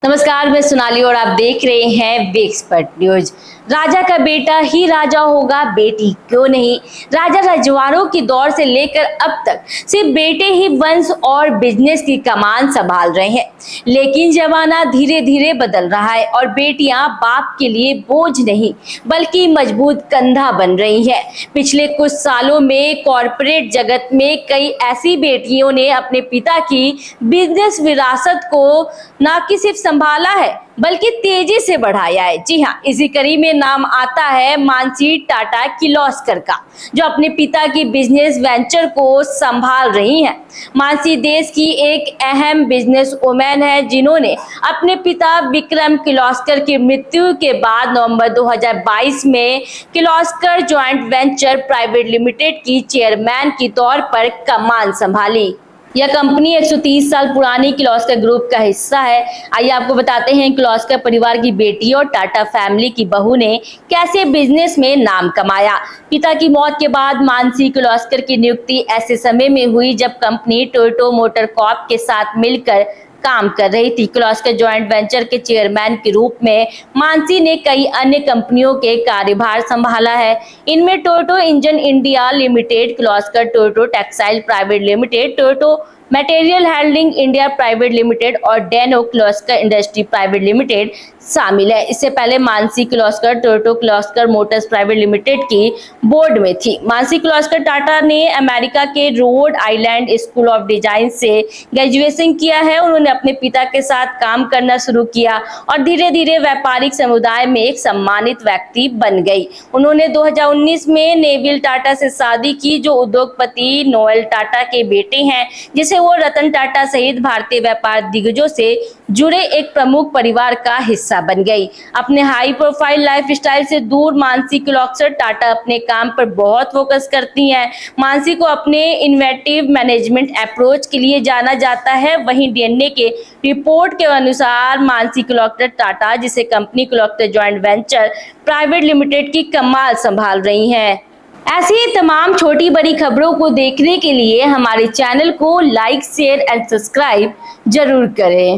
नमस्कार, मैं सोनाली और आप देख रहे हैं वे एक्सपर्ट न्यूज। राजा का बेटा ही राजा होगा, बेटी क्यों नहीं। राजा रजवाड़ों के दौर से लेकर अब तक सिर्फ बेटे ही वंश और बिजनेस की कमान संभाल रहे हैं, लेकिन जमाना धीरे धीरे बदल रहा है और बेटियां बाप के लिए बोझ नहीं बल्कि मजबूत कंधा बन रही हैं। पिछले कुछ सालों में कॉरपोरेट जगत में कई ऐसी बेटियों ने अपने पिता की बिजनेस विरासत को न कि सिर्फ संभाला है बल्कि तेजी से बढ़ाया है। जी हाँ, इसी कड़ी में नाम आता है मानसी टाटा किर्लोस्कर का, जो अपने पिता की बिजनेस वेंचर को संभाल रही हैं। मानसी देश की एक अहम बिजनेस वुमेन है, जिन्होंने अपने पिता विक्रम किर्लोस्कर की मृत्यु के बाद नवंबर 2022 में Kirloskar joint venture private limited की चेयरमैन के तौर पर कमान संभाली। यह कंपनी 130 साल पुरानी किर्लोस्कर ग्रुप का हिस्सा है। आइए आपको बताते हैं किर्लोस्कर परिवार की बेटी और टाटा फैमिली की बहू ने कैसे बिजनेस में नाम कमाया। पिता की मौत के बाद मानसी किर्लोस्कर की नियुक्ति ऐसे समय में हुई जब कंपनी टोयोटा मोटर कॉर्प के साथ मिलकर काम कर रही थी। किर्लोस्कर जॉइंट वेंचर के चेयरमैन के रूप में मानसी ने कई अन्य कंपनियों के कार्यभार संभाला है। इनमें Toyota engine India limited, Kirloskar Toyota textile private limited, Toyota material handling India private limited और डेनो किर्लोस्कर इंडस्ट्री प्राइवेट लिमिटेड शामिल है। इससे पहले Mansi Kirloskar Toyota Kirloskar Motors private limited की बोर्ड में थी। मानसी किर्लोस्कर टाटा ने अमेरिका के Rhode Island school of design से ग्रेजुएशन किया है। उन्होंने अपने पिता के साथ काम करना शुरू किया और धीरे धीरे व्यापारिक समुदाय में एक सम्मानित व्यक्ति बन गई। उन्होंने 2019 में नेविल टाटा से शादी की, जो उद्योगपति नोएल टाटा के बेटे हैं, जिसे वो रतन टाटा सहित भारतीय व्यापार दिग्गजों से जुड़े एक प्रमुख परिवार का हिस्सा बन गई। अपने हाई प्रोफाइल लाइफस्टाइल से दूर मानसी किर्लोस्कर टाटा अपने काम पर बहुत फोकस करती हैं। मानसी को अपने इनोवेटिव मैनेजमेंट अप्रोच के लिए जाना जाता है। वहीं डीएनए के रिपोर्ट के अनुसार मानसी किर्लोस्कर टाटा, जिसे company Kirloskar joint venture private limited की कमान संभाल रही हैं। ऐसी ही तमाम छोटी बड़ी खबरों को देखने के लिए हमारे चैनल को लाइक, शेयर एंड सब्सक्राइब जरूर करें।